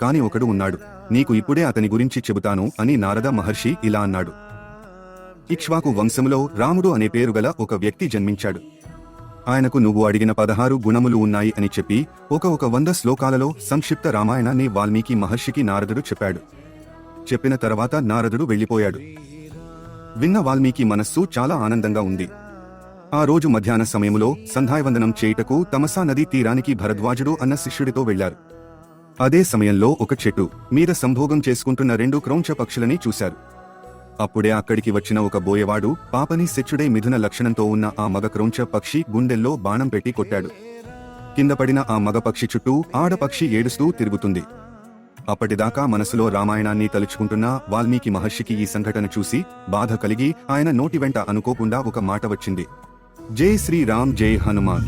కాని ఒకడు ఉన్నాడు, నీకు ఇప్పుడే అతని గురించి చెబుతాను అని నారద మహర్షి ఇలా అన్నాడు. ఇక్ష్వాకు వంశములో రాముడు అనే పేరుగల ఒక వ్యక్తి జన్మించాడు. ఆయనకు నువ్వు అడిగిన 16 గుణములు ఉన్నాయి అని చెప్పి ఒక 100 శ్లోకాలలో సంక్షిప్త రామాయణాన్ని వాల్మీకి మహర్షికి నారదుడు చెప్పాడు. చెప్పిన తర్వాత నారదుడు వెళ్ళిపోయాడు. విన్న వాల్మీకి మనస్సు చాలా ఆనందంగా ఉంది. ఆ రోజు మధ్యాహ్న సమయములో సంధ్యావందనం చేయుటకు తమసా నదీ తీరానికి భరద్వాజుడు అన్న శిష్యుడితో వెళ్లారు. అదే సమయంలో ఒక చెట్టు మీద సంభోగం చేసుకుంటున్న 2 క్రౌంచ పక్షులని చూశారు. అప్పుడే అక్కడికి వచ్చిన ఒక బోయవాడు పాపని శిష్యుడై మిథున లక్షణంతో ఉన్న ఆ మగ క్రౌంచ పక్షి గుండెల్లో బాణం పెట్టి కొట్టాడు. కింద పడిన ఆ మగ పక్షి చుట్టూ ఆడపక్షి ఏడుస్తూ తిరుగుతుంది. అప్పటిదాకా మనసులో రామాయణాన్ని తలుచుకుంటున్న వాల్మీకి మహర్షికి ఈ సంఘటన చూసి బాధ కలిగి ఆయన నోటి వెంట అనుకోకుండా ఒక మాట వచ్చింది, జై శ్రీరామ్ జై హనుమాన్.